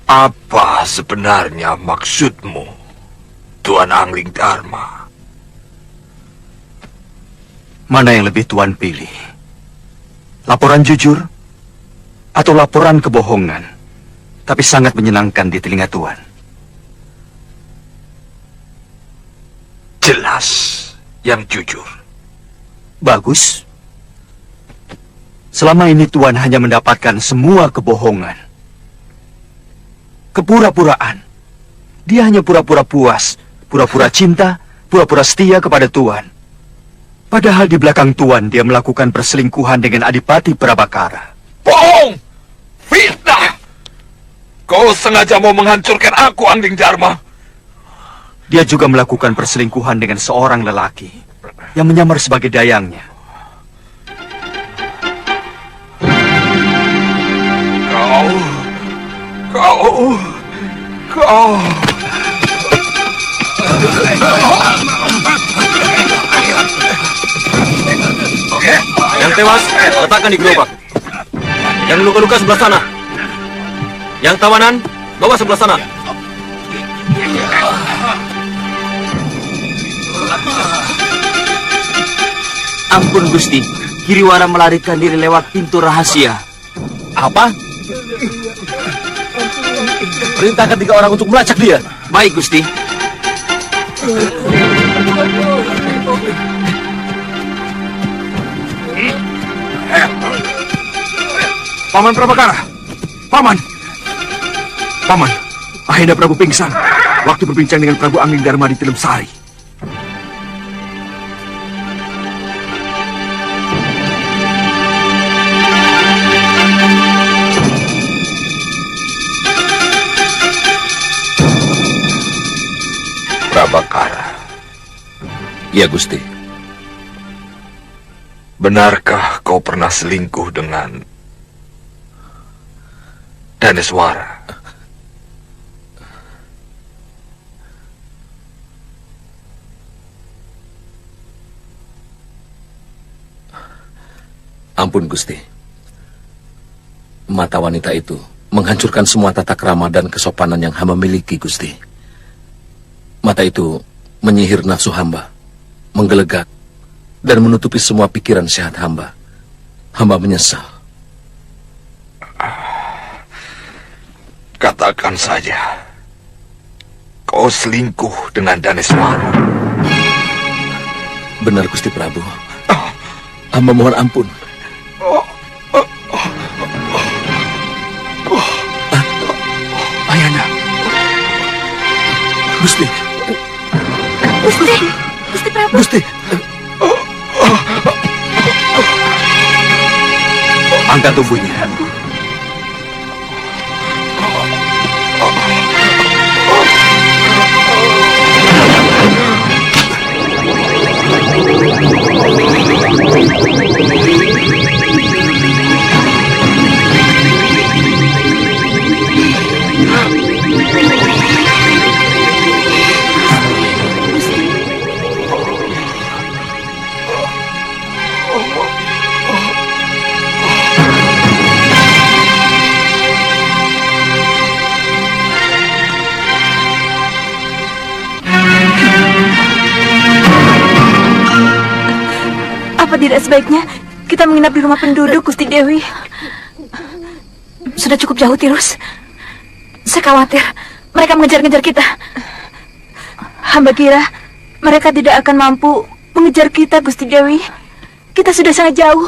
Apa sebenarnya maksudmu, Tuan Angling Dharma? Mana yang lebih Tuan pilih? Laporan jujur atau laporan kebohongan, tapi sangat menyenangkan di telinga Tuan? Jelas yang jujur. Bagus. Selama ini Tuan hanya mendapatkan semua kebohongan. Kepura-puraan. Dia hanya pura-pura puas, pura-pura cinta, pura-pura setia kepada Tuan. Padahal di belakang Tuan dia melakukan perselingkuhan dengan Adipati Prabakara. Bohong! Fitnah! Kau sengaja mau menghancurkan aku, Angling Dharma. Dia juga melakukan perselingkuhan dengan seorang lelaki yang menyamar sebagai dayangnya. Kau... Yang tewas, letakkan di gerobak. Yang luka-luka sebelah sana. Yang tawanan, bawa sebelah sana. Ampun Gusti, Kiriwara melarikan diri lewat pintu rahasia. Apa? Perintahkan 3 orang untuk melacak dia. Baik Gusti. Paman Prabakara! Paman! Paman, Ahenda Prabu pingsan waktu berbincang dengan Prabu Angling Dharma di Tilemsari. Prabakara. Ya Gusti. Benarkah kau pernah selingkuh dengan Daneswara? Ampun Gusti. Mata wanita itu menghancurkan semua tata krama dan kesopanan yang hamba miliki, Gusti. Mata itu menyihir nafsu hamba, menggelegak, dan menutupi semua pikiran sehat hamba. Hamba menyesal. Katakan saja, kau selingkuh dengan Daneswara. Benar Gusti Prabu. Hamba mohon ampun. Ayahnya. Gusti. Gusti. Gusti Prabu. Gusti. Angkat tubuhnya. Apa tidak sebaiknya kita menginap di rumah penduduk, Gusti Dewi? Sudah cukup jauh, Tirus. Saya khawatir mereka mengejar-ngejar kita. Hamba kira mereka tidak akan mampu mengejar kita, Gusti Dewi. Kita sudah sangat jauh.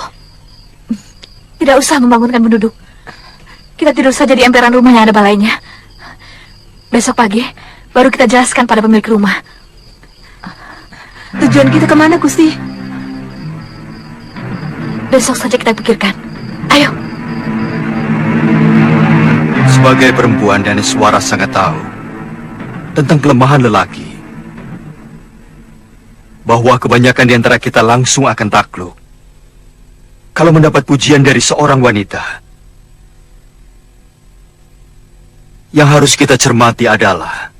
Tidak usah membangunkan penduduk. Kita tidur saja di emperan rumah yang ada balainya. Besok pagi baru kita jelaskan pada pemilik rumah. Tujuan kita kemana, Gusti? Besok saja kita pikirkan. Ayo. Sebagai perempuan, Daneswara sangat tahu tentang kelemahan lelaki. Bahwa kebanyakan di antara kita langsung akan takluk kalau mendapat pujian dari seorang wanita. Yang harus kita cermati adalah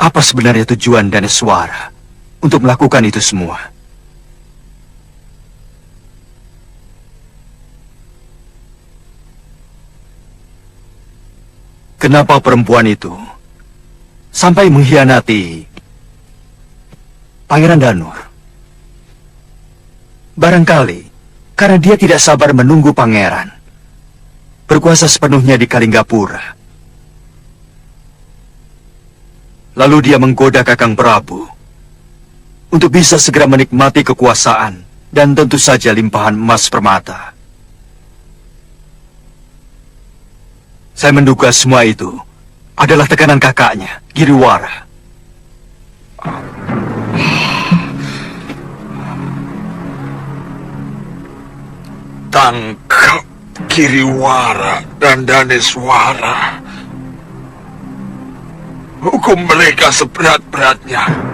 apa sebenarnya tujuan Daneswara untuk melakukan itu semua. Kenapa perempuan itu sampai mengkhianati Pangeran Danur? Barangkali karena dia tidak sabar menunggu pangeran berkuasa sepenuhnya di Kalinggapura. Lalu dia menggoda Kakang Prabu untuk bisa segera menikmati kekuasaan dan tentu saja limpahan emas permata. Saya menduga semua itu adalah tekanan kakaknya, Giriwara. Tangkap Giriwara dan Daneswara. Hukum mereka seberat-beratnya.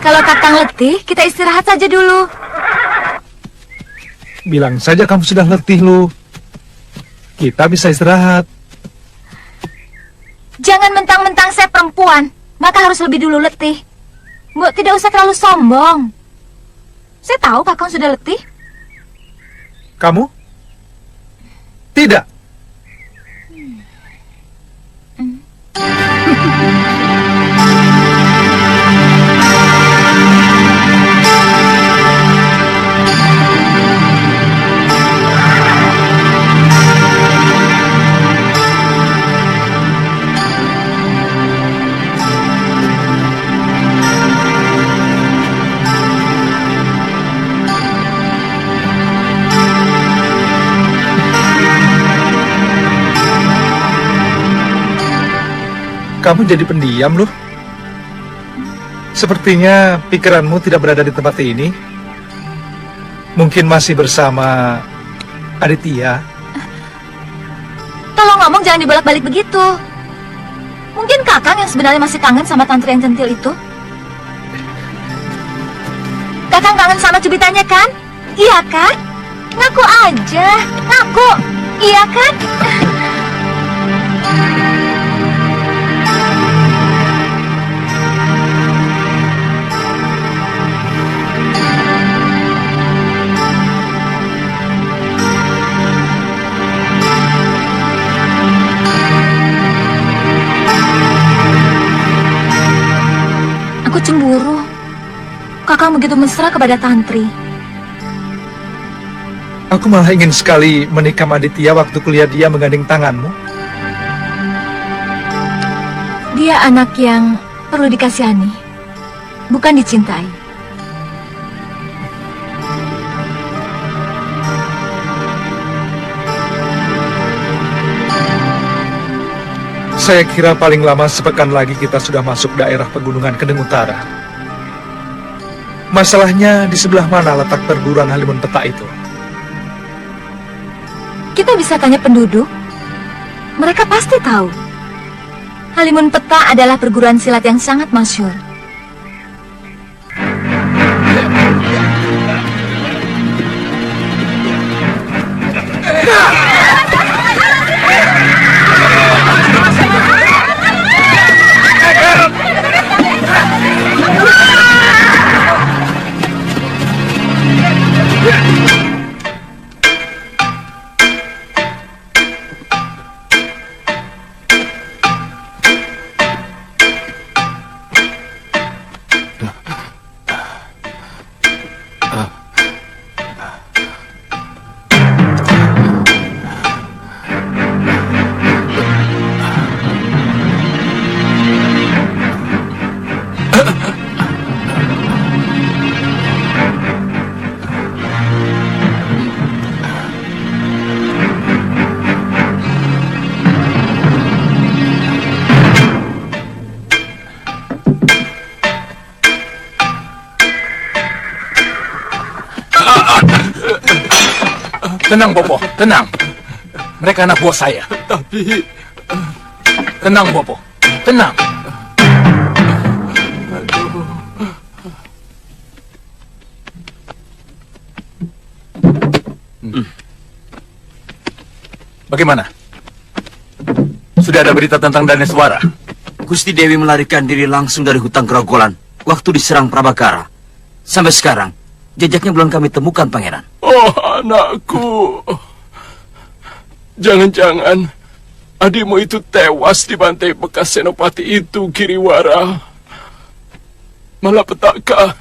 Kalau Kakang letih, kita istirahat saja dulu. Bilang saja kamu sudah letih, Lu. Kita bisa istirahat. Jangan mentang-mentang saya perempuan, maka harus lebih dulu letih. Mbok tidak usah terlalu sombong. Saya tahu Kakang sudah letih. Kamu? Tidak. Kamu jadi pendiam, loh. Sepertinya pikiranmu tidak berada di tempat ini. Mungkin masih bersama Aditya. Tolong ngomong jangan dibolak-balik begitu. Mungkin Kakang yang sebenarnya masih kangen sama tantri yang centil itu. Kakang kangen sama cubitannya kan? Iya kan? Ngaku aja, ngaku. Iya kan? Aku cemburu. Kakang begitu mesra kepada Tantri. Aku malah ingin sekali menikam Aditya waktu kuliah dia menggandeng tanganmu. Dia anak yang perlu dikasihani, bukan dicintai. Saya kira paling lama sepekan lagi kita sudah masuk daerah pegunungan Kendeng Utara. Masalahnya di sebelah mana letak perguruan Halimun Peta itu? Kita bisa tanya penduduk. Mereka pasti tahu. Halimun Peta adalah perguruan silat yang sangat masyhur. Tenang, Bopo, tenang. Mereka anak buah saya. Tapi... Tenang, Bopo, tenang. Bagaimana? Sudah ada berita tentang Daneswara? Gusti Dewi melarikan diri langsung dari hutan Grogolan waktu diserang Prabakara. Sampai sekarang, jejaknya belum kami temukan, Pangeran. Oh, anakku. Jangan-jangan adikmu itu tewas dibantai bekas senopati itu, Giriwara. Malapetaka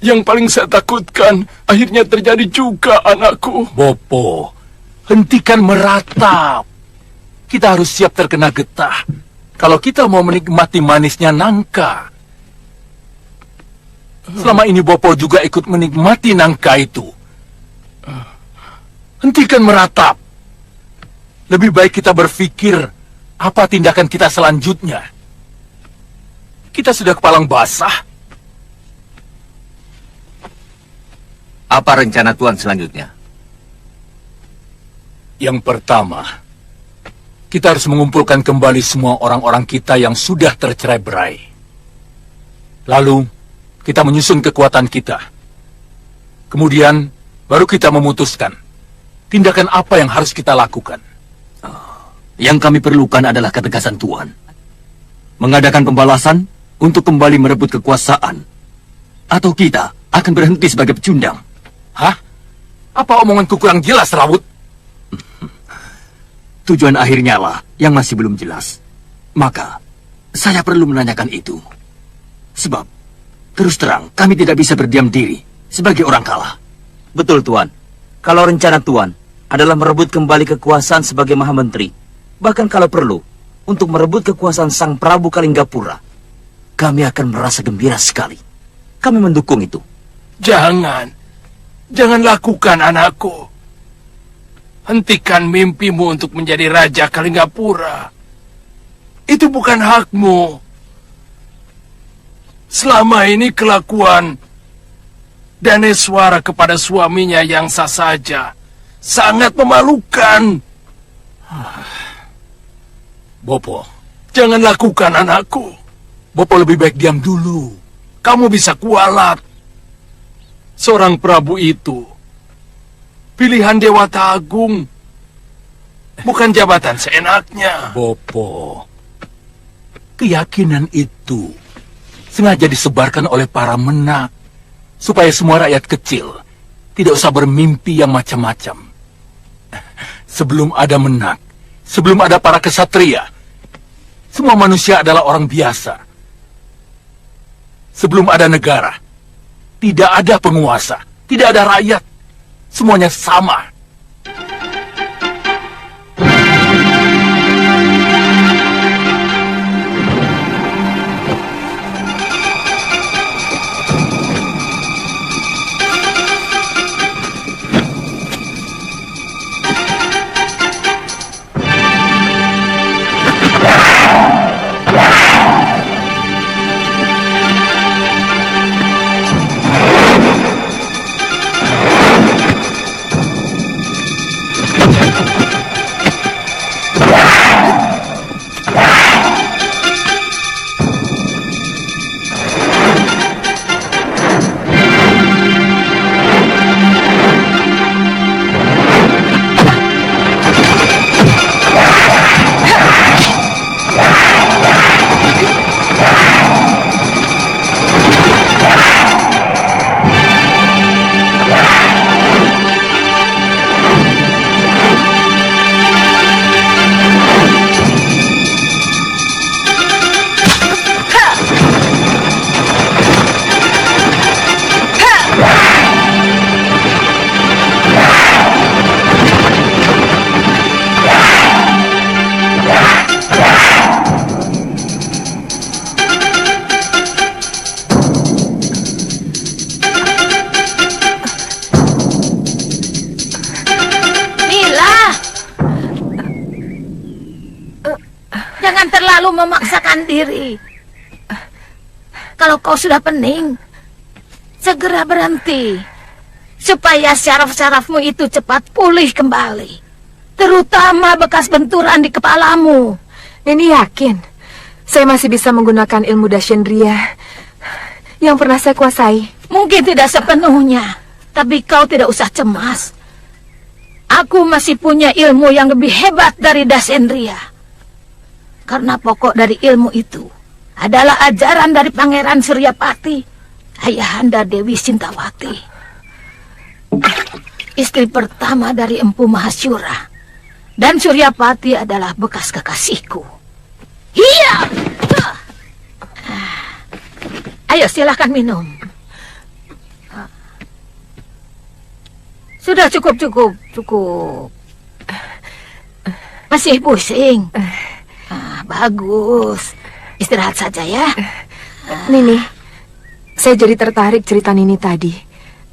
yang paling saya takutkan akhirnya terjadi juga, anakku. Bopo, hentikan meratap. Kita harus siap terkena getah. Kalau kita mau menikmati manisnya nangka. Selama ini Bopo juga ikut menikmati nangka itu. Hentikan meratap. Lebih baik kita berpikir apa tindakan kita selanjutnya. Kita sudah kepalang basah. Apa rencana Tuan selanjutnya? Yang pertama, kita harus mengumpulkan kembali semua orang-orang kita yang sudah tercerai-berai. Lalu, kita menyusun kekuatan kita. Kemudian, baru kita memutuskan tindakan apa yang harus kita lakukan. Yang kami perlukan adalah ketegasan Tuan. Mengadakan pembalasan untuk kembali merebut kekuasaan. Atau kita akan berhenti sebagai pecundang. Hah? Apa omonganku kurang jelas, Rawut? Tujuan akhirnya lah yang masih belum jelas. Maka, saya perlu menanyakan itu. Sebab, terus terang, kami tidak bisa berdiam diri sebagai orang kalah. Betul, Tuan. Kalau rencana Tuan adalah merebut kembali kekuasaan sebagai Mahamenteri, bahkan kalau perlu, untuk merebut kekuasaan Sang Prabu Kalinggapura, kami akan merasa gembira sekali. Kami mendukung itu. Jangan lakukan, anakku. Hentikan mimpimu untuk menjadi Raja Kalinggapura. Itu bukan hakmu. Selama ini kelakuan Daneswara kepada suaminya yang sah saja sangat memalukan. Bopo, Jangan lakukan, anakku. Bopo lebih baik diam dulu. Kamu bisa kualat. Seorang Prabu itu pilihan Dewata Agung, bukan jabatan seenaknya. Bopo, keyakinan itu sengaja disebarkan oleh para menak supaya semua rakyat kecil tidak usah bermimpi yang macam-macam. Sebelum ada menak, sebelum ada para kesatria, semua manusia adalah orang biasa. Sebelum ada negara, tidak ada penguasa, tidak ada rakyat. Semuanya sama. Jangan terlalu memaksakan diri. Kalau kau sudah pening, segera berhenti. Supaya syaraf-syarafmu itu cepat pulih kembali. Terutama bekas benturan di kepalamu. Nini yakin saya masih bisa menggunakan ilmu Dashendriya yang pernah saya kuasai. Mungkin tidak sepenuhnya, tapi kau tidak usah cemas. Aku masih punya ilmu yang lebih hebat dari Dashendriya. Karena pokok dari ilmu itu adalah ajaran dari Pangeran Suryapati, ayahanda Dewi Sintawati, istri pertama dari Empu Mahasyura. Dan Suryapati adalah bekas kekasihku. Iya. Ayo silahkan minum. Sudah cukup. Masih pusing? Bagus. Istirahat saja ya. Nini, saya jadi tertarik cerita Nini tadi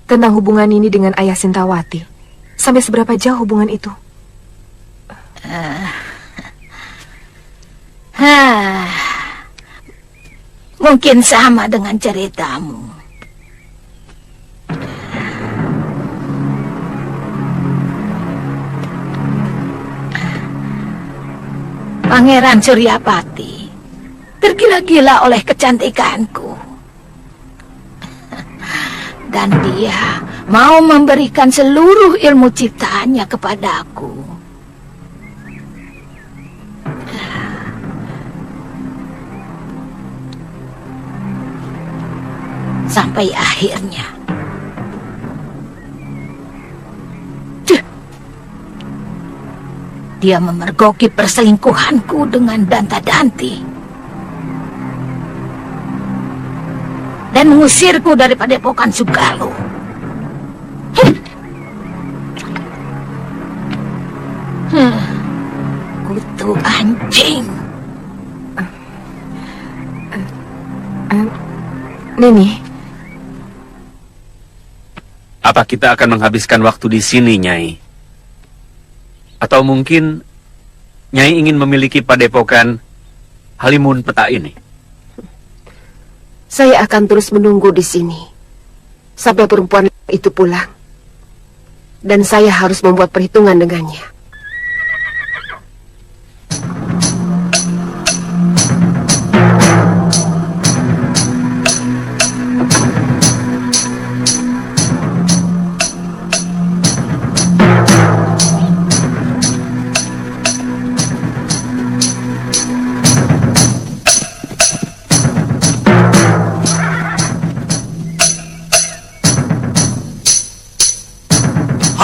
tentang hubungan Nini dengan ayah Sintawati. Sampai seberapa jauh hubungan itu? Mungkin sama dengan ceritamu. Pangeran Suryapati tergila-gila oleh kecantikanku. Dan dia mau memberikan seluruh ilmu ciptaannya kepadaku. Sampai akhirnya dia memergoki perselingkuhanku dengan Danta-Danti dan mengusirku dari Padepokan Sugalu. Kutu anjing. Nini, apa kita akan menghabiskan waktu di sini, Nyai? Atau mungkin Nyai ingin memiliki padepokan Halimun Peta ini? Saya akan terus menunggu di sini sampai perempuan itu pulang. Dan saya harus membuat perhitungan dengannya.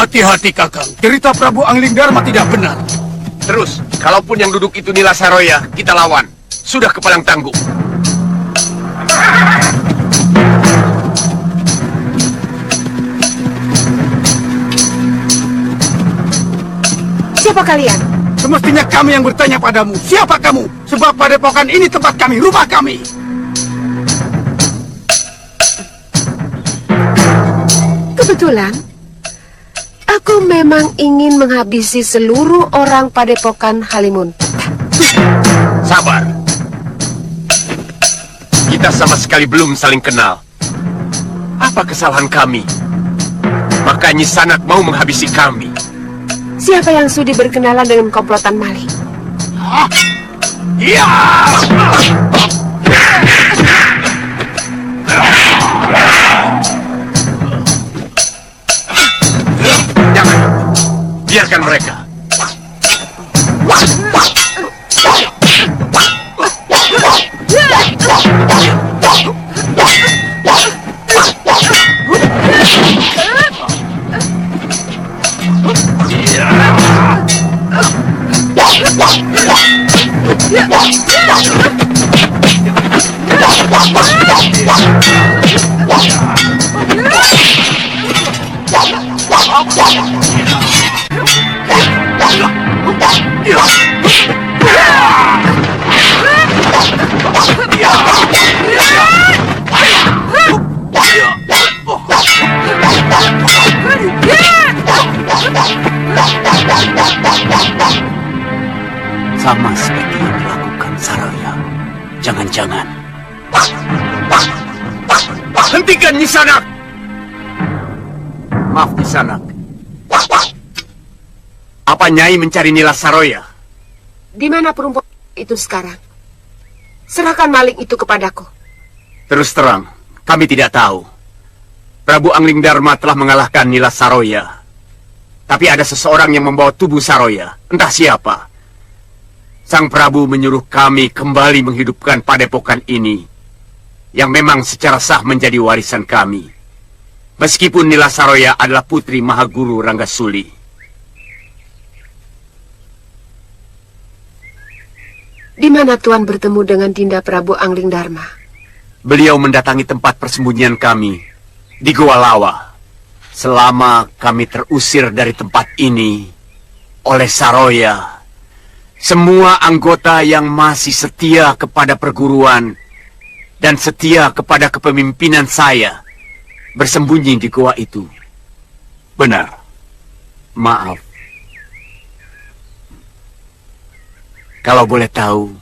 Hati-hati Kakang, cerita Prabu Angling Dharma tidak benar. Terus, kalaupun yang duduk itu Nila Saroya, kita lawan. Sudah kepalang tangguh. Siapa kalian? Semestinya kami yang bertanya padamu. Siapa kamu? Sebab padepokan ini tempat kami, rumah kami. Kebetulan, aku memang ingin menghabisi seluruh orang Padepokan Halimun. Sabar. Kita sama sekali belum saling kenal. Apa kesalahan kami? Maka Nyi Sanak mau menghabisi kami. Siapa yang sudi berkenalan dengan komplotan maling? Iya! Jangan. Biarkan mereka. Sama seperti yang dilakukan jangan-jangan. Hentikan Nyisanak! Maaf Nyisanak. Apa Nyai mencari Nila Saroya? Di mana perempuan itu sekarang? Serahkan maling itu kepadaku. Terus terang, kami tidak tahu. Prabu Angling Dharma telah mengalahkan Nila Saroya. Tapi ada seseorang yang membawa tubuh Saroya. Entah siapa. Sang Prabu menyuruh kami kembali menghidupkan padepokan ini, yang memang secara sah menjadi warisan kami. Meskipun Nila Saroya adalah putri Mahaguru Ranggasuli. Di mana Tuan bertemu dengan Dinda Prabu Angling Dharma? Beliau mendatangi tempat persembunyian kami di Goa Lawa. Selama kami terusir dari tempat ini oleh Saroya, semua anggota yang masih setia kepada perguruan dan setia kepada kepemimpinan saya bersembunyi di goa itu. Benar. Maaf. Kalau boleh tahu,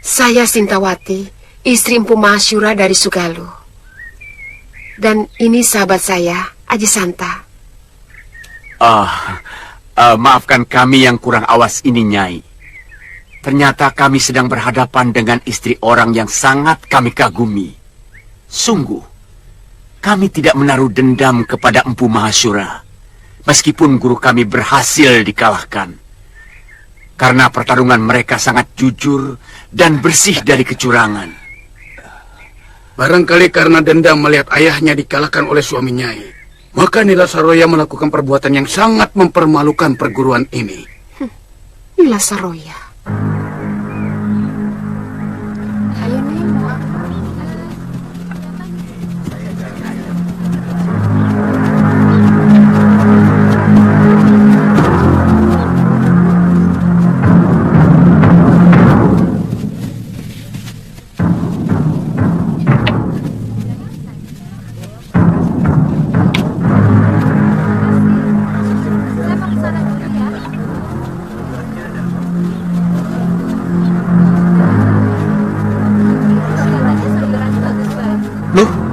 Saya Sintawati, istri Empu Mahasyura dari Sugalu. Dan ini sahabat saya, Aji Santa. maafkan kami yang kurang awas ini, Nyai. Ternyata kami sedang berhadapan dengan istri orang yang sangat kami kagumi. Sungguh, kami tidak menaruh dendam kepada Empu Mahasyura, meskipun guru kami berhasil dikalahkan. Karena pertarungan mereka sangat jujur dan bersih dari kecurangan. Barangkali karena dendam melihat ayahnya dikalahkan oleh suami Nyai, maka Nila Saroya melakukan perbuatan yang sangat mempermalukan perguruan ini. Nila Saroya.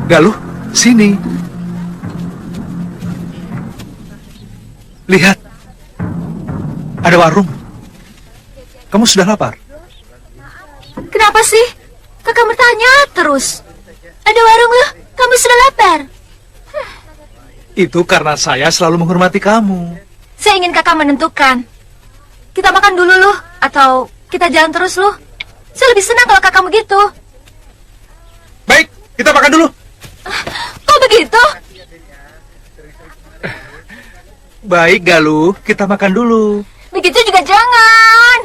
Galuh, sini. Lihat. Ada warung. Kamu sudah lapar? Kenapa sih? Kakak bertanya terus. Ada warung loh, kamu sudah lapar. Itu karena saya selalu menghormati kamu. Saya ingin kakak menentukan. Kita makan dulu loh, atau kita jalan terus loh. Saya lebih senang kalau kakak begitu. Baik, kita makan dulu. Kok begitu? Baik, Galuh, kita makan dulu. Begitu juga jangan.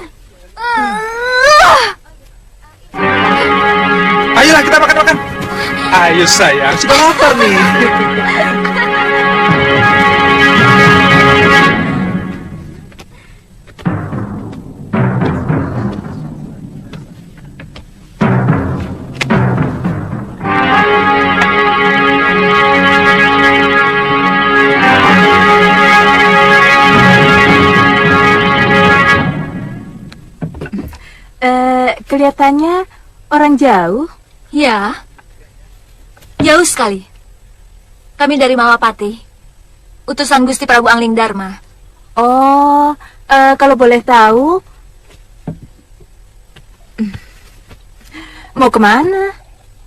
Ayolah, kita makan-makan. Ayo sayang, sudah lapar nih. Kelihatannya orang jauh. Ya, jauh sekali. Kami dari Mawapati, utusan Gusti Prabu Angling Dharma. Oh, kalau boleh tahu, mau kemana?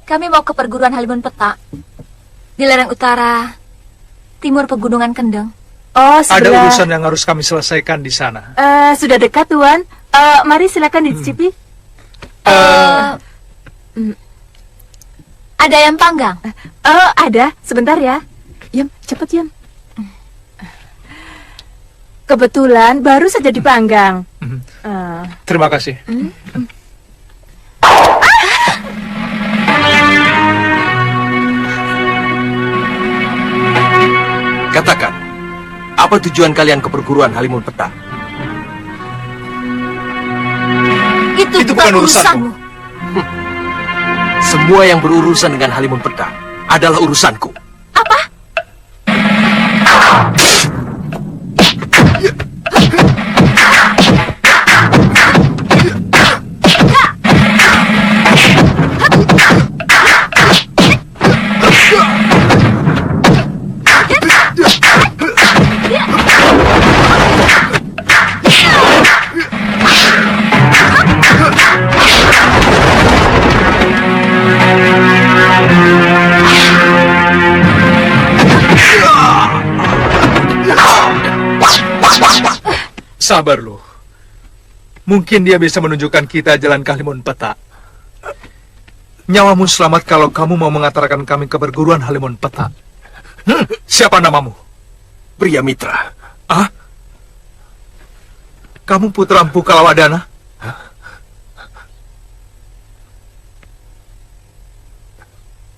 Kami mau ke perguruan Halimun Petak, di lereng utara, timur pegunungan Kendeng. Oh, Ada urusan yang harus kami selesaikan di sana. Sudah dekat, Tuan. Mari silakan dicicipi. Ada ayam panggang? Ada. Sebentar ya. Yam, cepat Yam. Kebetulan baru saja dipanggang. Terima kasih. Katakan, apa tujuan kalian ke perguruan Halimun Petak? Itu bukan urusanmu. Semua yang berurusan dengan Halimun Petak adalah urusanku. Apa? Sabar lu. Mungkin dia bisa menunjukkan kita jalan ke Halimun Peta. Nyawamu selamat kalau kamu mau mengantarkan kami ke perguruan Halimun Peta. Siapa namamu? Pria Mitra. Ah? Kamu putra Empu Kalawadana?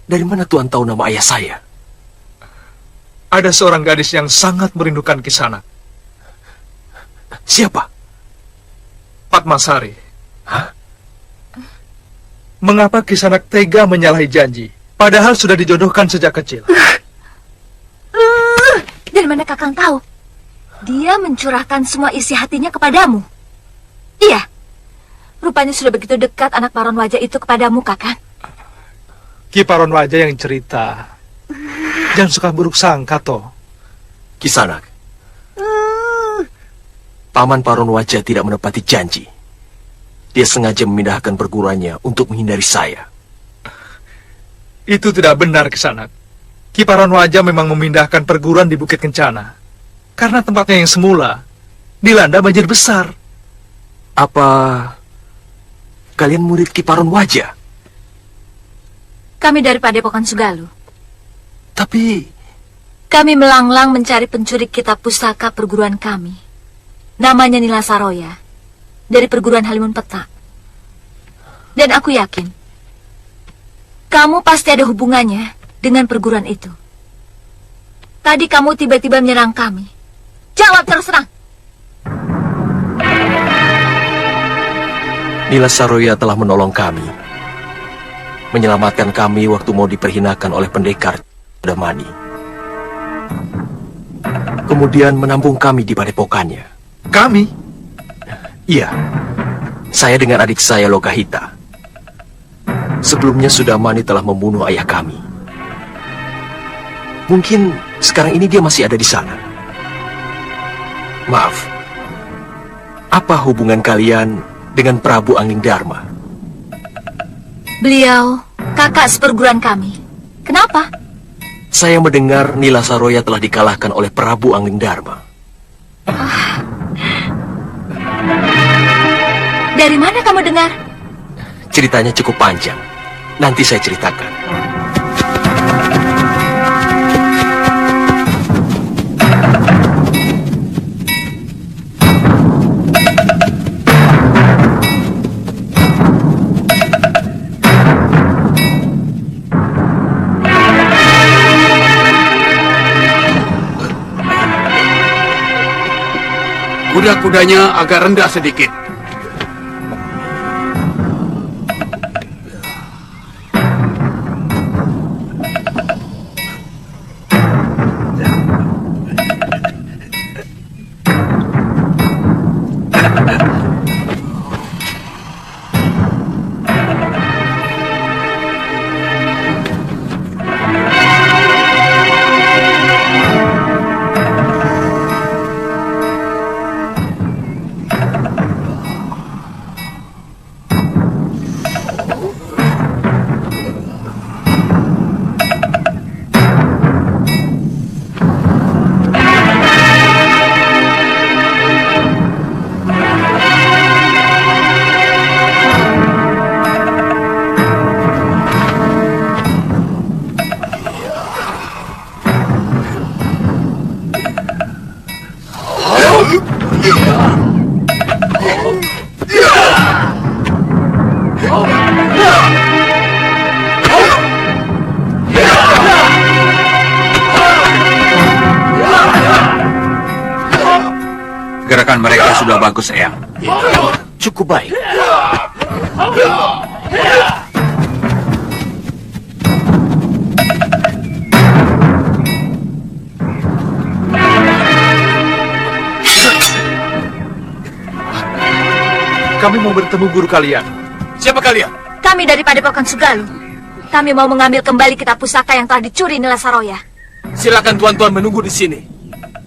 Dari mana Tuan tahu nama ayah saya? Ada seorang gadis yang sangat merindukan Kisanak. Siapa? Padmasari. Hah? Mengapa Kisanak tega menyalahi janji, padahal sudah dijodohkan sejak kecil? Dari mana Kakang tahu? Dia mencurahkan semua isi hatinya kepadamu. Iya. Rupanya sudah begitu dekat anak paron wajah itu kepadamu, Kakang. Ki Paron Wajah yang cerita. Jangan suka buruk sangka, toh. Kisanak. Paman Paron Wajah tidak menepati janji. Dia sengaja memindahkan perguruannya untuk menghindari saya. Itu tidak benar, Kisanak. Ki Paron Wajah memang memindahkan perguruan di Bukit Kencana. Karena tempatnya yang semula dilanda banjir besar. Apa kalian murid Ki Paron Wajah? Kami dari Padepokan Sugalu. Tapi Kami melanglang mencari pencuri kitab pusaka perguruan kami. Namanya Nila Saroya. Dari perguruan Halimun Peta. Dan aku yakin kamu pasti ada hubungannya dengan perguruan itu. Tadi kamu tiba-tiba menyerang kami. Jawab terus terang. Nila Saroya telah menolong kami, menyelamatkan kami waktu mau diperhinakan oleh pendekar Damani. Kemudian menampung kami di padepokannya. Kami? Iya, saya dengan adik saya Lokahita. Sebelumnya Sudamani telah membunuh ayah kami. Mungkin sekarang ini dia masih ada di sana. Maaf, apa hubungan kalian dengan Prabu Angling Dharma? Beliau kakak seperguruan kami. Kenapa? Saya mendengar Nila Saroya telah dikalahkan oleh Prabu Angling Dharma. Dari mana kamu dengar? Ceritanya cukup panjang. Nanti saya ceritakan. Kuda-kudanya agak rendah sedikit. Gerakan mereka sudah bagus, Eyang. Cukup baik. Kami mau bertemu guru kalian. Siapa kalian? Kami dari Padepokan Sugalu. Kami mau mengambil kembali kitab pusaka yang telah dicuri Nila Saroya. Silakan tuan-tuan menunggu di sini.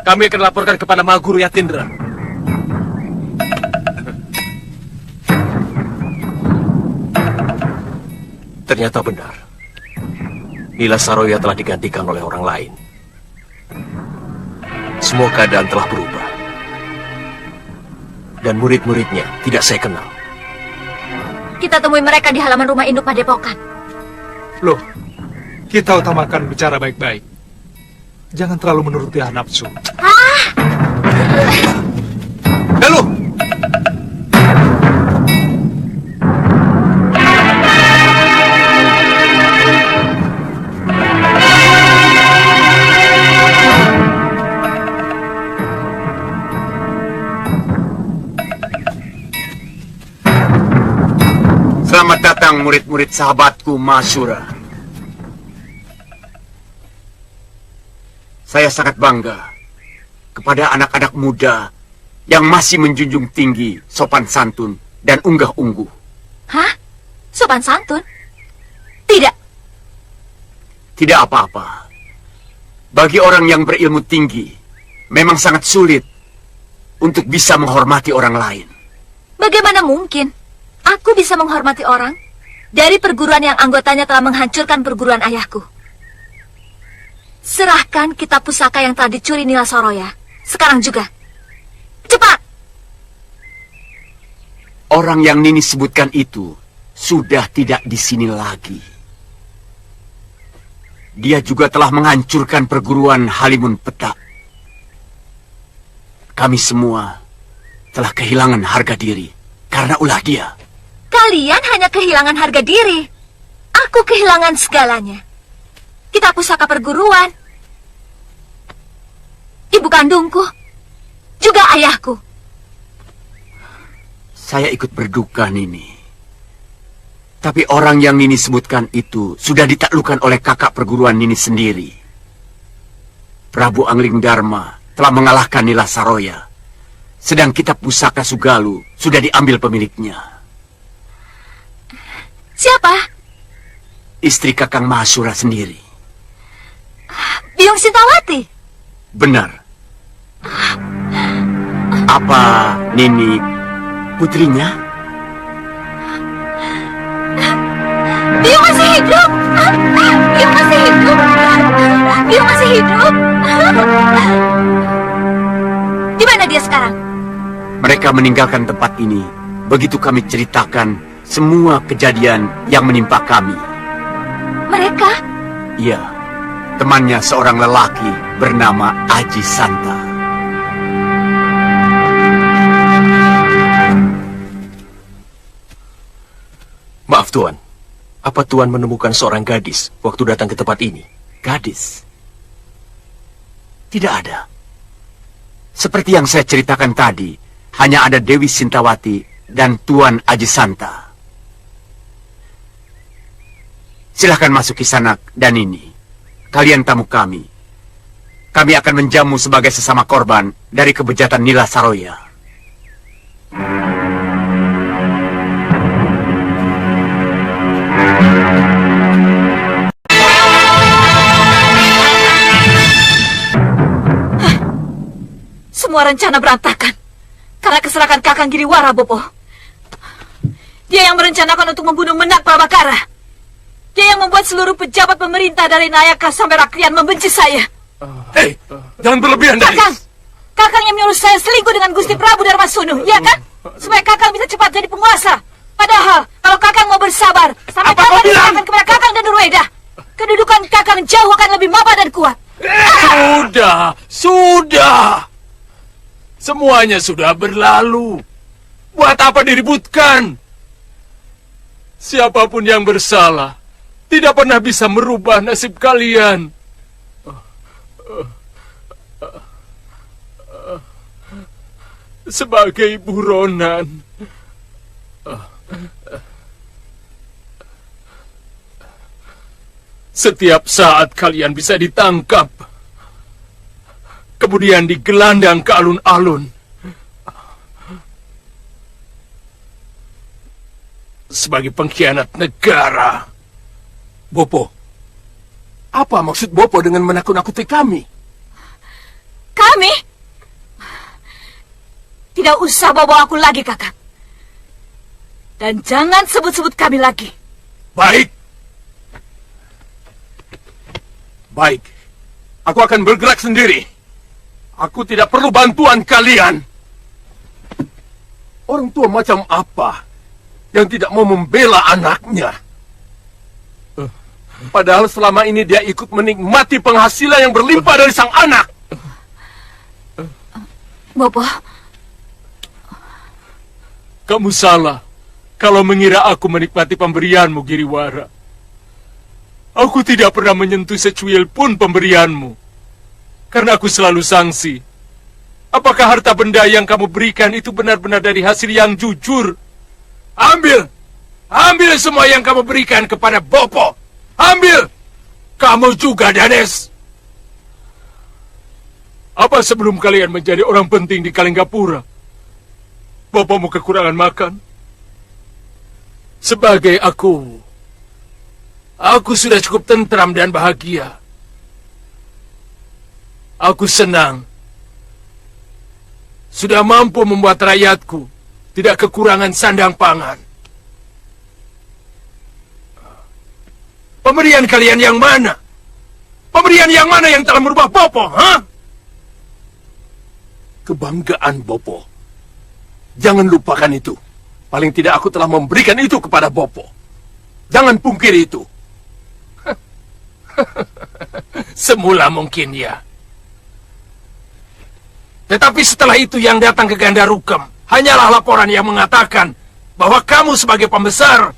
Kami akan laporkan kepada Mahaguru Yatindra. Ternyata benar. Nila Saroya telah digantikan oleh orang lain. Semua keadaan telah berubah. dan murid-muridnya tidak saya kenal. Kita temui mereka di halaman rumah induk Padepokan. Loh, kita utamakan bicara baik-baik. Jangan terlalu menuruti nafsu. Lalu! Selamat datang murid-murid sahabatku Masura. Saya sangat bangga kepada anak-anak muda yang masih menjunjung tinggi sopan santun dan unggah-ungguh. Hah? Sopan santun? Tidak. Tidak apa-apa. Bagi orang yang berilmu tinggi, memang sangat sulit untuk bisa menghormati orang lain. Bagaimana mungkin aku bisa menghormati orang dari perguruan yang anggotanya telah menghancurkan perguruan ayahku? Serahkan kitab pusaka yang telah dicuri Nila Saroya. Sekarang juga. Cepat! Orang yang Nini sebutkan itu sudah tidak di sini lagi. Dia juga telah menghancurkan perguruan Halimun Petak. Kami semua telah kehilangan harga diri karena ulah dia. Kalian hanya kehilangan harga diri. Aku kehilangan segalanya. Kitab pusaka perguruan, ibu kandungku, juga ayahku. Saya ikut berduka, Nini. Tapi orang yang Nini sebutkan itu sudah ditaklukkan oleh kakak perguruan Nini sendiri. Prabu Angling Dharma telah mengalahkan Nila Saroya. Sedang kitab pusaka Sugalu sudah diambil pemiliknya. Siapa? Istri Kakang Mahasura sendiri. Biung Sintawati? Benar. Apa Nini putrinya? Biung masih hidup! Biung masih hidup! Biung masih hidup! Di mana dia sekarang? Mereka meninggalkan tempat ini begitu kami ceritakan semua kejadian yang menimpa kami. Mereka? Iya, temannya seorang lelaki bernama Aji Santa. Maaf Tuan, apa Tuan menemukan seorang gadis waktu datang ke tempat ini? Gadis? Tidak ada. Seperti yang saya ceritakan tadi, hanya ada Dewi Sintawati dan Tuan Aji Santa. Silahkan masuk Kisanak dan ini. Kalian tamu kami. Kami akan menjamu sebagai sesama korban dari kebejatan Nila Saroya. Semua rencana berantakan karena kesalahan Kakang Giriwara, Bopo. Dia yang merencanakan untuk membunuh Menak Prabakara. Dia yang membuat seluruh pejabat pemerintah dari Nayaka sampai Rakrian membenci saya. Hei, jangan berlebihan, Kakang! Kakang yang menyuruh saya selingkuh dengan Gusti Prabu Darmasunu, iya kan? Supaya Kakang bisa cepat jadi penguasa. Padahal, kalau Kakang mau bersabar, sampai Kakang diserahkan kepada Kakang dan Nurweda, kedudukan Kakang jauh akan lebih mapan dan kuat. Sudah! Semuanya sudah berlalu. Buat apa diributkan? Siapapun yang bersalah tidak pernah bisa merubah nasib kalian. Sebagai buronan, setiap saat kalian bisa ditangkap, kemudian digelandang ke alun-alun. Sebagai pengkhianat negara. Bopo, apa maksud Bopo dengan menakut-nakuti kami? Kami? Tidak usah bawa aku lagi, Kakak. Dan jangan sebut-sebut kami lagi. Baik. Baik. Aku akan bergerak sendiri. Aku tidak perlu bantuan kalian. Orang tua macam apa yang tidak mau membela anaknya? Padahal selama ini dia ikut menikmati penghasilan yang berlimpah dari sang anak. Bopo, Kamu salah kalau mengira aku menikmati pemberianmu, Giriwara. Aku tidak pernah menyentuh secuil pun pemberianmu. Karena aku selalu sangsi. Apakah harta benda yang kamu berikan itu benar-benar dari hasil yang jujur? Ambil! Ambil semua yang kamu berikan kepada Bopo! Ambil! Kamu juga, Danes! Apa sebelum kalian menjadi orang penting di Kalinggapura, Bopomu kekurangan makan? Sebagai aku sudah cukup tentram dan bahagia. Aku senang sudah mampu membuat rakyatku tidak kekurangan sandang pangan. Pemberian kalian yang mana? Pemberian yang mana yang telah merubah Bopo, ha? Kebanggaan Bopo. Jangan lupakan itu. Paling tidak aku telah memberikan itu kepada Bopo. Jangan pungkiri itu. Semula mungkin ya. Tetapi setelah itu yang datang ke Gandarukam hanyalah laporan yang mengatakan bahwa kamu sebagai pembesar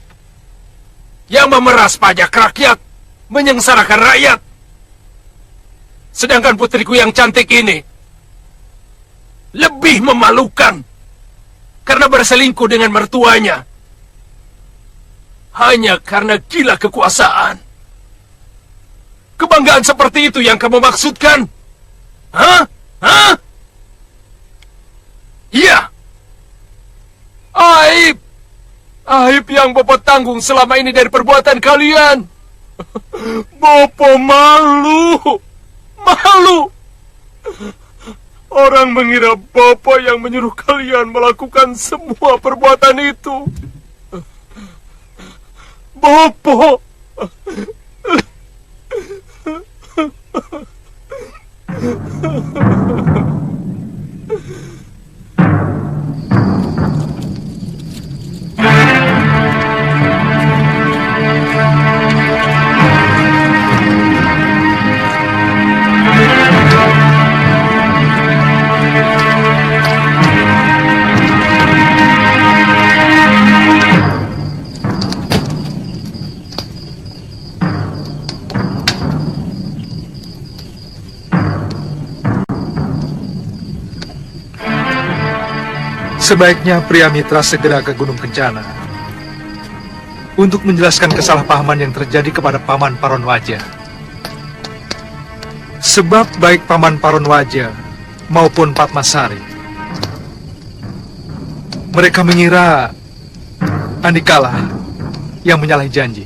yang memeras pajak rakyat, menyengsarakan rakyat. Sedangkan putriku yang cantik ini lebih memalukan karena berselingkuh dengan mertuanya hanya karena gila kekuasaan. Kebanggaan seperti itu yang kamu maksudkan? Hah? Hah? Iya. Aib. Aib yang Bopo tanggung selama ini dari perbuatan kalian. Bopo malu. Malu. Orang mengira Bopo yang menyuruh kalian melakukan semua perbuatan itu. Bopo. Sebaiknya pria mitra segera ke Gunung Kencana untuk menjelaskan kesalahpahaman yang terjadi kepada Paman Paronwaja. Sebab baik Paman Paronwaja maupun Patmasari, mereka mengira Andikalah yang menyalahi janji.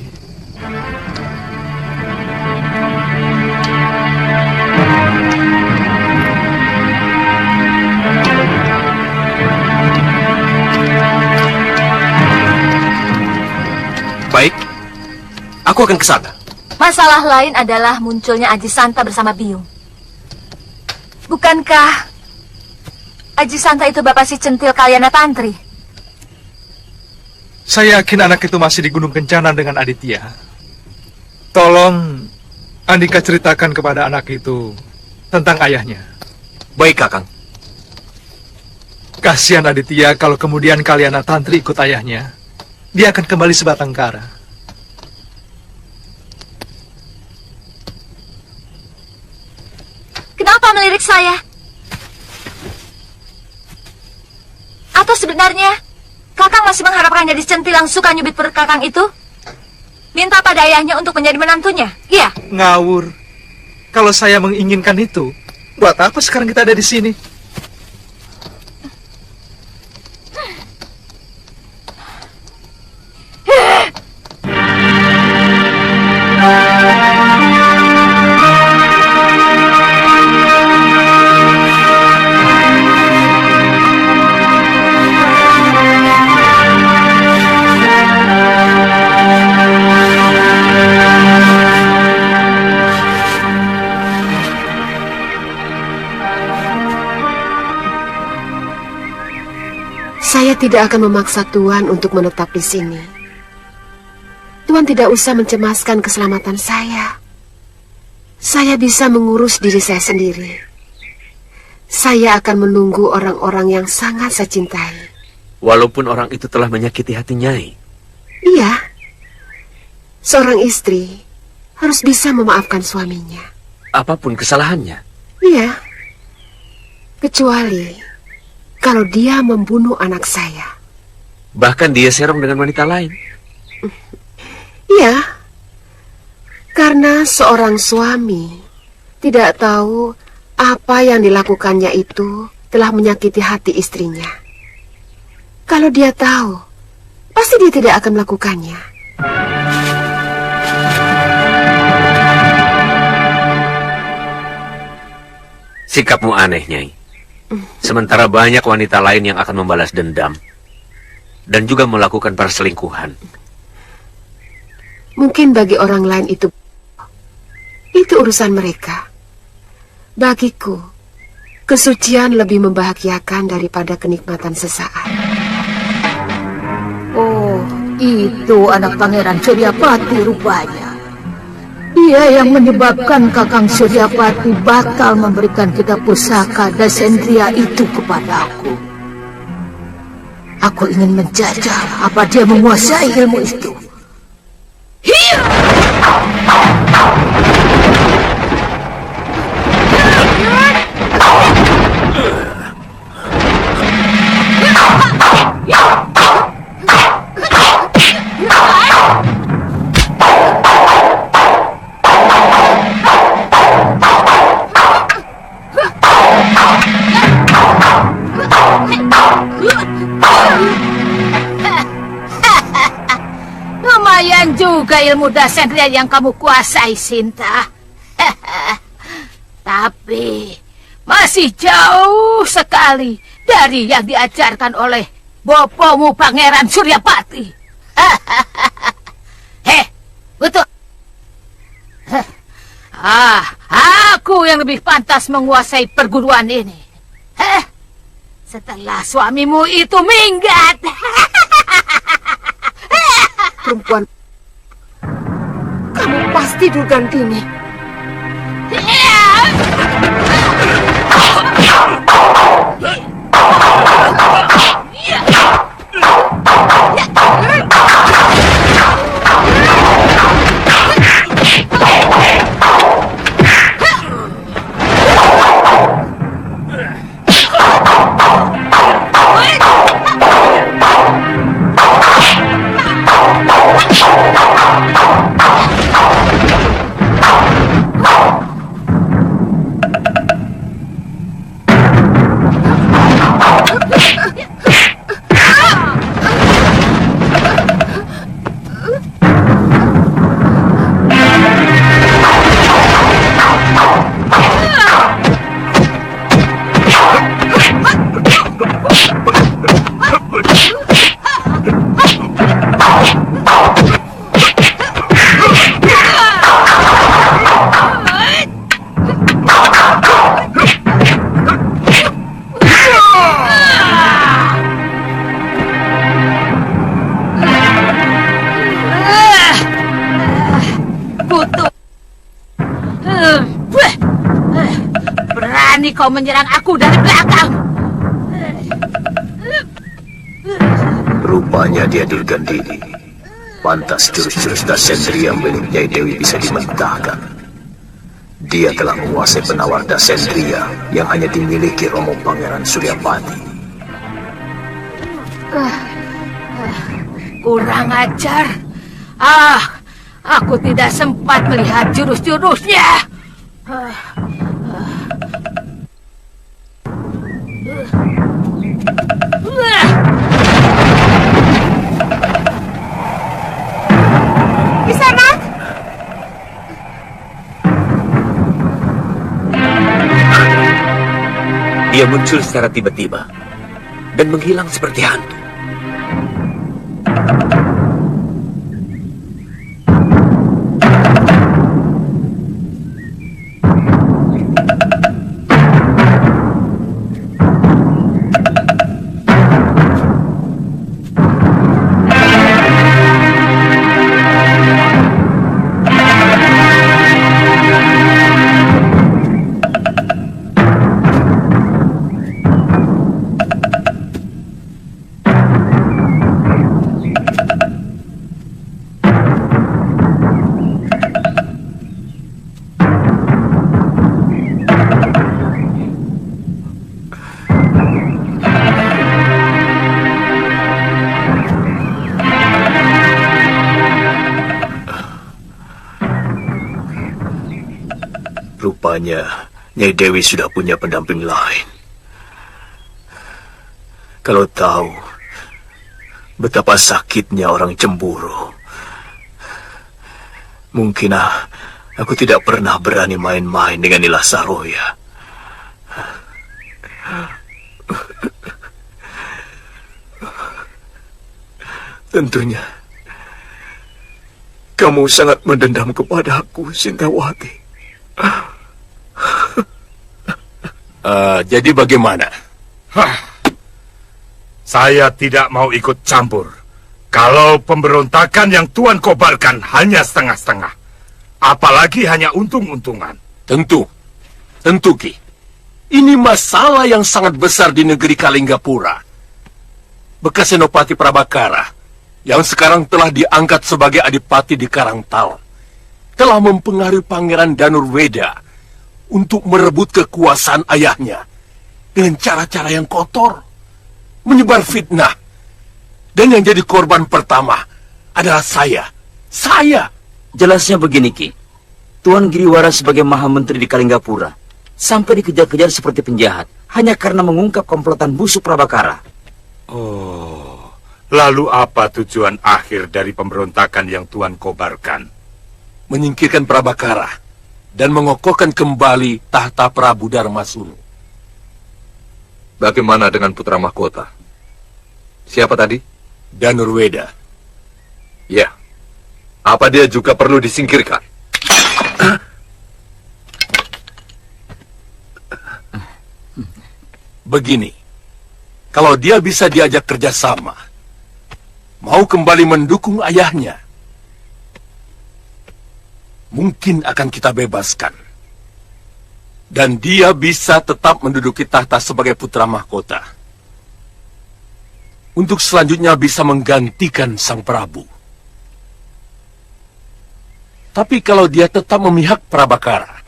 Baik, aku akan ke sana. Masalah lain adalah munculnya Aji Santa bersama Biung. Bukankah Aji Santa itu bapak si centil Kalyana Tantri? Saya yakin anak itu masih di Gunung Kencana dengan Aditya. Tolong Andika ceritakan kepada anak itu tentang ayahnya. Baik, Kakang. Kasihan Aditya kalau kemudian Kalyana Tantri ikut ayahnya. Dia akan kembali sebatang kara. Kenapa melirik saya? Atau sebenarnya Kakang masih mengharapkan gadis centil yang suka nyubit perut Kakang itu? Minta pada ayahnya untuk menjadi menantunya, iya? Ngawur. Kalau saya menginginkan itu, buat apa sekarang kita ada di sini? Saya tidak akan memaksa Tuan untuk menetap di sini. Tuan tidak usah mencemaskan keselamatan saya. Saya bisa mengurus diri saya sendiri. Saya akan menunggu orang-orang yang sangat saya cintai. Walaupun orang itu telah menyakiti hati Nyai. Iya. Seorang istri harus bisa memaafkan suaminya. Apapun kesalahannya. Iya. Kecuali kalau dia membunuh anak saya. Bahkan dia serong dengan wanita lain. Iya. Karena seorang suami tidak tahu apa yang dilakukannya itu telah menyakiti hati istrinya. Kalau dia tahu, pasti dia tidak akan melakukannya. Sikapmu aneh, Nyai. Sementara banyak wanita lain yang akan membalas dendam dan juga melakukan perselingkuhan. Mungkin bagi orang lain itu urusan mereka. Bagiku, kesucian lebih membahagiakan daripada kenikmatan sesaat. Oh, itu anak Pangeran Suryapati rupanya. Dia yang menyebabkan Kakang Suryapati bakal memberikan kita pusaka Dasendria itu kepadaku. Aku ingin menjajah apa dia menguasai ilmu itu. Hiya! Lumayan juga ilmu Dasendria yang kamu kuasai, Sinta. Tapi masih jauh sekali dari yang diajarkan oleh bopomu Pangeran Suryapati. Betul. Aku yang lebih pantas menguasai perguruan ini. Setelah suamimu itu minggat. Perempuan, kamu pasti Durgandini. Berani kau menyerang aku dari belakang. Rupanya dia Durgandini. Pantas jurus-jurus Dasendria milik Nyai Dewi bisa dimentahkan. Dia telah menguasai penawar Dasendria yang hanya dimiliki Romo Pangeran Suryapati. Kurang ajar. Aku tidak sempat melihat jurus-jurusnya. Kisanak! Dia muncul secara tiba-tiba dan menghilang seperti hantu. Rupanya Nyai Dewi sudah punya pendamping lain. Kalau tahu betapa sakitnya orang cemburu, mungkin aku tidak pernah berani main-main dengan Nila Saroya. Tentunya kamu sangat mendendam kepada aku, Sintawati. Jadi bagaimana? Saya tidak mau ikut campur. Kalau pemberontakan yang Tuan kobarkan hanya setengah-setengah, apalagi hanya untung-untungan. Tentu Ki. Ini masalah yang sangat besar di negeri Kalinggapura. Bekas Senopati Prabakara, yang sekarang telah diangkat sebagai adipati di Karangtal, telah mempengaruhi Pangeran Danurweda untuk merebut kekuasaan ayahnya dengan cara-cara yang kotor, menyebar fitnah. Dan yang jadi korban pertama adalah saya. Jelasnya begini, Ki. Tuan Giriwara sebagai Maha Menteri di Kalinggapura sampai dikejar-kejar seperti penjahat hanya karena mengungkap komplotan busuk Prabakara. Oh, lalu apa tujuan akhir dari pemberontakan yang Tuan kobarkan? Menyingkirkan Prabakara dan mengokohkan kembali tahta Prabu Darmasunu. Bagaimana dengan putra mahkota? Siapa tadi? Danurweda. Ya. Apa dia juga perlu disingkirkan? Begini, kalau dia bisa diajak kerjasama, mau kembali mendukung ayahnya, mungkin akan kita bebaskan. Dan dia bisa tetap menduduki tahta sebagai putra mahkota. Untuk selanjutnya bisa menggantikan sang Prabu. Tapi kalau dia tetap memihak Prabakara,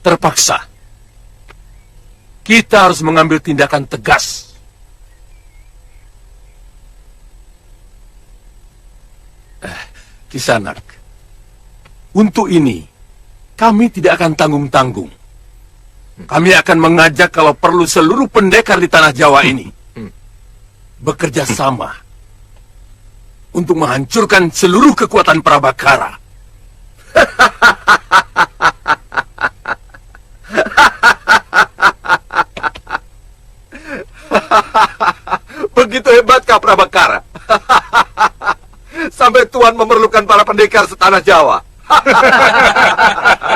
terpaksa kita harus mengambil tindakan tegas. Kisanak, untuk ini kami tidak akan tanggung-tanggung. Kami akan mengajak kalau perlu seluruh pendekar di tanah Jawa ini bekerja sama untuk menghancurkan seluruh kekuatan Prabakara. Begitu hebatkah Prabakara? Sampai Tuan memerlukan para pendekar setanah Jawa.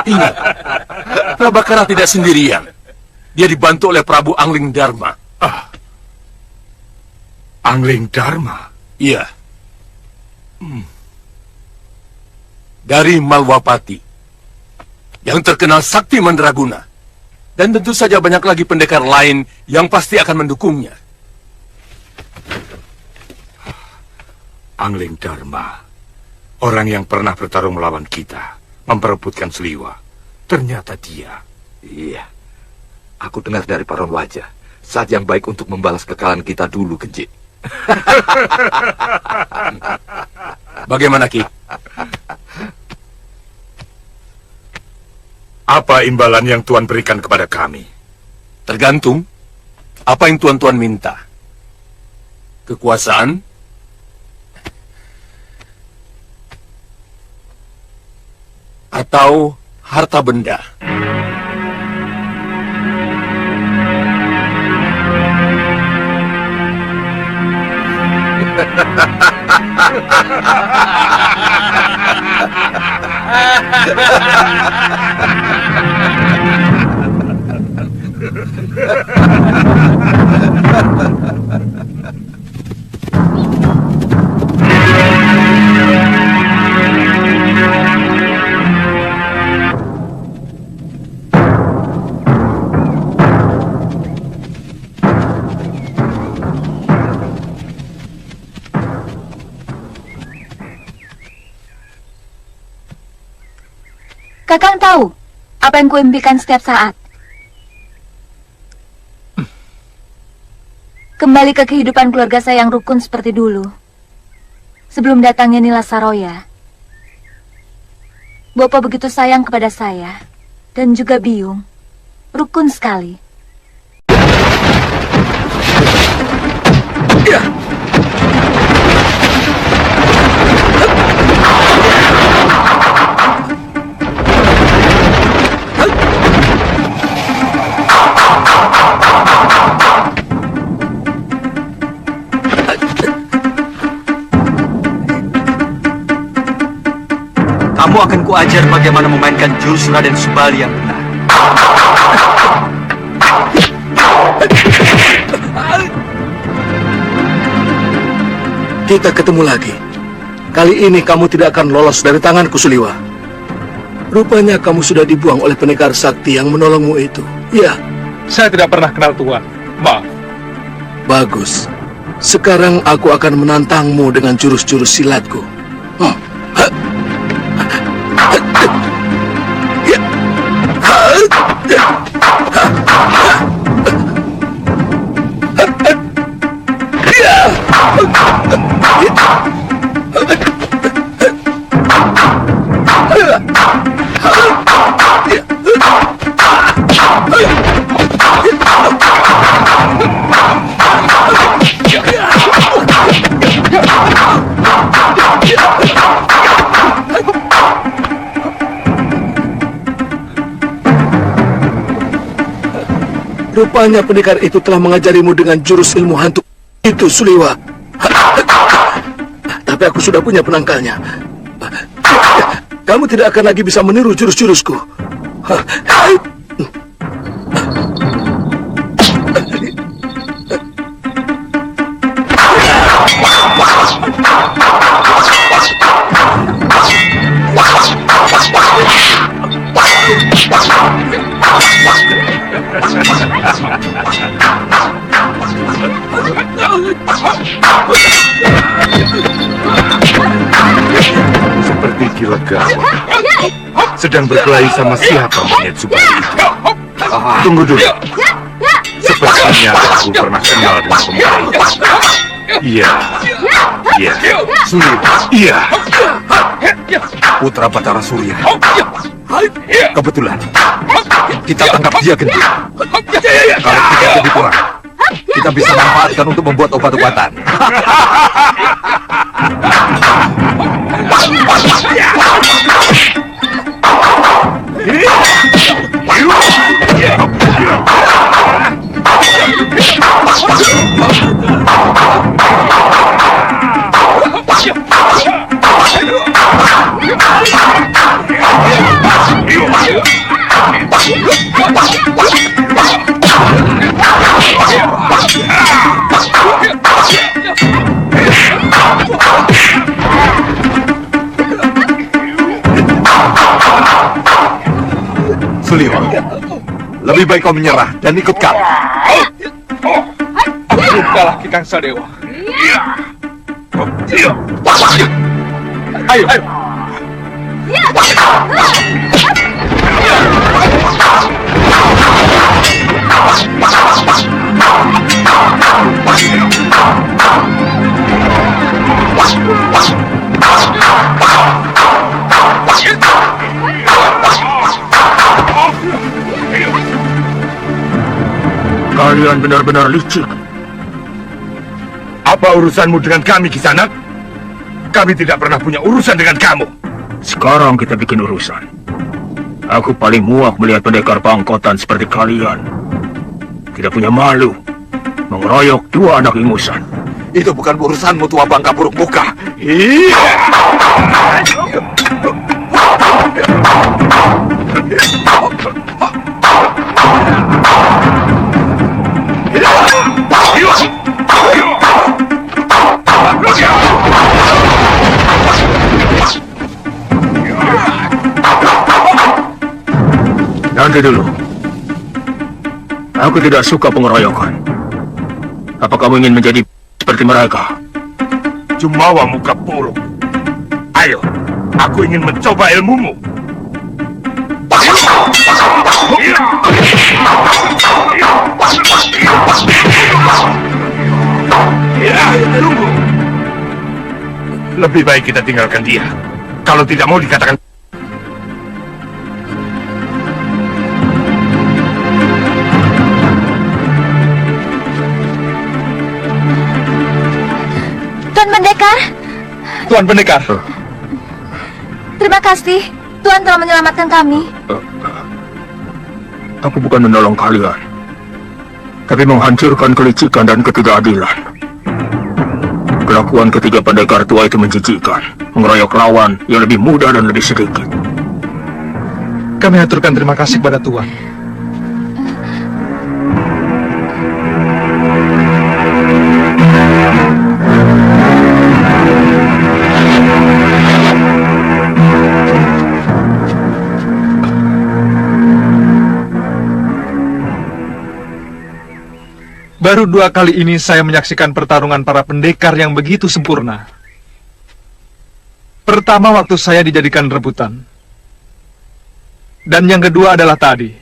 Ingat, Prabakara tidak sendirian. Dia dibantu oleh Prabu Angling Dharma. Angling Dharma? Iya. Dari Malwapati, yang terkenal sakti mandraguna. Dan tentu saja banyak lagi pendekar lain yang pasti akan mendukungnya. Angling Dharma, orang yang pernah bertarung melawan kita, memperebutkan Seliwa. Ternyata dia. Iya. Aku dengar dari Paron Wajah, saat yang baik untuk membalas kekalahan kita dulu, Kenji. Bagaimana, Ki? Apa imbalan yang Tuan berikan kepada kami? Tergantung apa yang tuan-tuan minta. Kekuasaan, atau harta benda. Kakang tahu apa yang kuimpikan setiap saat. Kembali ke kehidupan keluarga saya yang rukun seperti dulu. Sebelum datangnya Nila Saroya. Bopo begitu sayang kepada saya. Dan juga Biung. Rukun sekali. Kamu akan kuajar bagaimana memainkan jurus Raden Subali yang benar. Kita ketemu lagi. Kali ini kamu tidak akan lolos dari tanganku, Suliwa. Rupanya kamu sudah dibuang oleh pendekar sakti yang menolongmu itu. Ya. Saya tidak pernah kenal Tuan. Maaf. Bagus. Sekarang aku akan menantangmu dengan jurus-jurus silatku. Rupanya pendekar itu telah mengajarimu dengan jurus ilmu hantu itu, Suliwa. Tapi aku sudah punya penangkalnya. Kamu tidak akan lagi bisa meniru jurus-jurusku. Seperti Kilagawa. Sedang berkelahi sama siapa monyet Subali itu? Tunggu dulu. Sepertinya aku pernah kenal dengan pemuda itu. Iya. Iya. Suliwa. Iya. Putra Batara Surya. Kebetulan kita tangkap dia, Gendut. Kalau kita jadi kurang, kita bisa manfaatkan untuk membuat obat-obatan. Suliwa, lebih baik kau menyerah dan ikut kami. Belum kalah Kikang Sadewa. Ayo, ayo. Kalian benar-benar licik. Apa urusanmu dengan kami, Kisanak? Kami tidak pernah punya urusan dengan kamu. Sekarang kita bikin urusan. Aku paling muak melihat pendekar pangkotan seperti kalian. Tidak punya malu. Mengeroyok dua anak ingusan. Itu bukan urusanmu, tua bangka buruk muka. Nanti dulu. Aku tidak suka pengeroyokan. Apa kamu ingin menjadi seperti mereka? Jumawa muka buruk. Ayo, aku ingin mencoba ilmumu. Tunggu. Lebih baik kita tinggalkan dia. Kalau tidak mau dikatakan Tuan Pendekar. Terima kasih. Tuan telah menyelamatkan kami. Aku bukan menolong kalian, tapi menghancurkan kelicikan dan ketidakadilan. Kelakuan ketiga pendekar tua itu menjijikkan, mengeroyok lawan yang lebih muda dan lebih sedikit. Kami haturkan terima kasih kepada Tuan. Baru 2 kali ini saya menyaksikan pertarungan para pendekar yang begitu sempurna. Pertama waktu saya dijadikan rebutan. Dan yang kedua adalah tadi.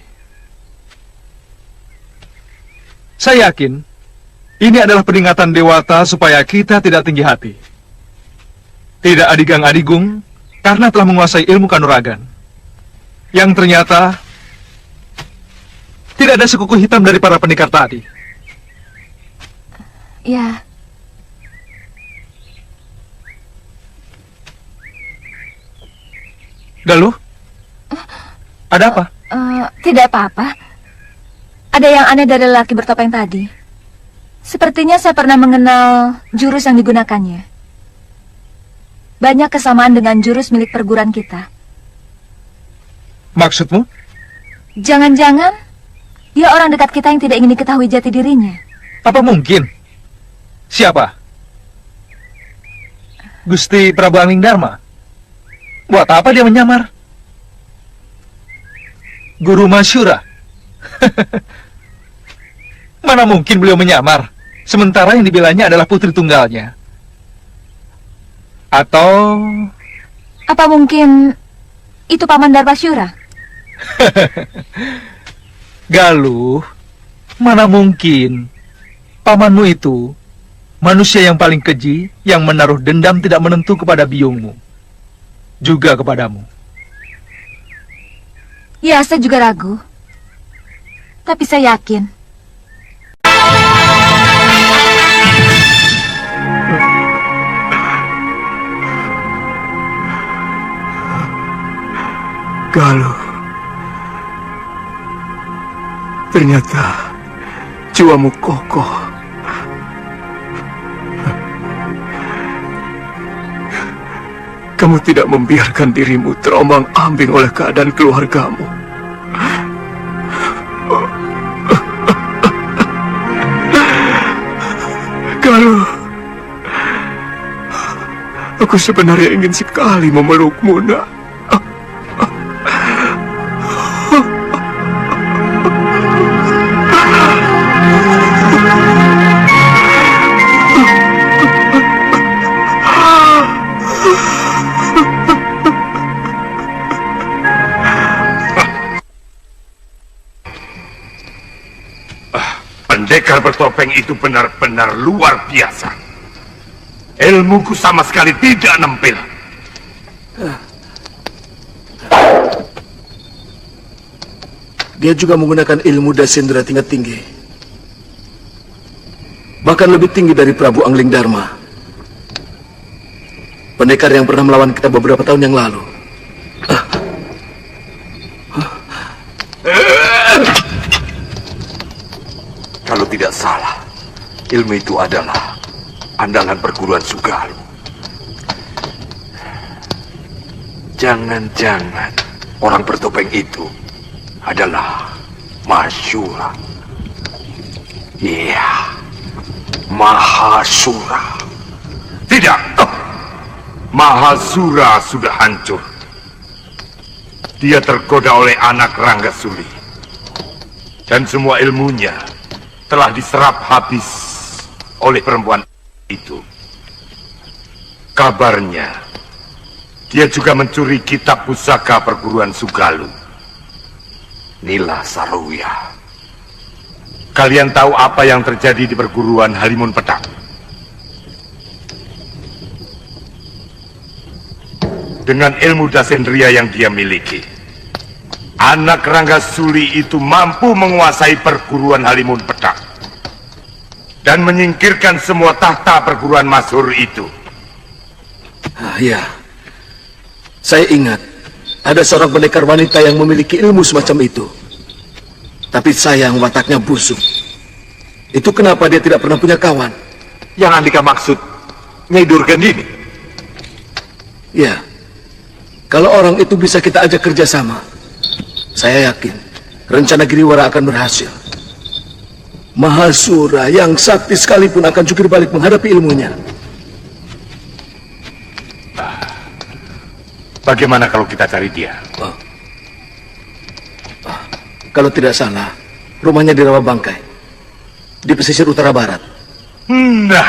Saya yakin ini adalah peringatan Dewata supaya kita tidak tinggi hati. Tidak adigang-adigung karena telah menguasai ilmu kanuragan. Yang ternyata tidak ada sekuku hitam dari para pendekar tadi. Ya. Galuh? Ada apa? Tidak apa-apa. Ada yang aneh dari lelaki bertopeng tadi. Sepertinya saya pernah mengenal jurus yang digunakannya. Banyak kesamaan dengan jurus milik perguruan kita. Maksudmu? Jangan-jangan dia orang dekat kita yang tidak ingin diketahui jati dirinya. Apa mungkin? Siapa? Gusti Prabu Anglingdarma? Buat apa dia menyamar? Guru Masyura? Mana mungkin beliau menyamar, sementara yang dibelanya adalah putri tunggalnya. Atau... Apa mungkin itu Paman Darmasyura? Galuh, mana mungkin pamanmu itu manusia yang paling keji, yang menaruh dendam tidak menentu kepada biungmu, juga kepadamu. Ya, saya juga ragu. Tapi saya yakin. Galuh, ternyata jiwamu kokoh. Kamu tidak membiarkan dirimu terombang-ambing oleh keadaan keluargamu. Galuh, aku sebenarnya ingin sekali memelukmu, nak. Pendekar bertopeng itu benar-benar luar biasa. Ilmuku sama sekali tidak nempel. Dia juga menggunakan ilmu Dasendra tingkat tinggi. Bahkan lebih tinggi dari Prabu Anglingdarma. Pendekar yang pernah melawan kita beberapa tahun yang lalu. Kalau tidak salah, ilmu itu adalah andalan perguruan Sugalu. Jangan-jangan orang bertopeng itu adalah Masyura. Iya, Mahasura. Tidak, Mahasura sudah hancur. Dia tergoda oleh anak Ranggasuli. Dan semua ilmunya telah diserap habis oleh perempuan itu. Kabarnya, dia juga mencuri kitab pusaka perguruan Sugalu. Nila Saroya. Kalian tahu apa yang terjadi di perguruan Halimun Petak? Dengan ilmu Dasendria yang dia miliki, anak Ranggasuli itu mampu menguasai perguruan Halimun Petak dan menyingkirkan semua tahta perguruan masyhur itu. Ya, saya ingat ada seorang pendekar wanita yang memiliki ilmu semacam itu. Tapi sayang wataknya busuk. Itu kenapa dia tidak pernah punya kawan. Yang Andika maksud, Nyai Durgandini. Ya, kalau orang itu bisa kita ajak kerjasama, saya yakin rencana Giriwara akan berhasil. Mahasura yang sakti sekalipun akan jungkir balik menghadapi ilmunya. Bagaimana kalau kita cari dia? Kalau tidak salah, rumahnya di Rawa Bangkai, di pesisir utara barat. Nah,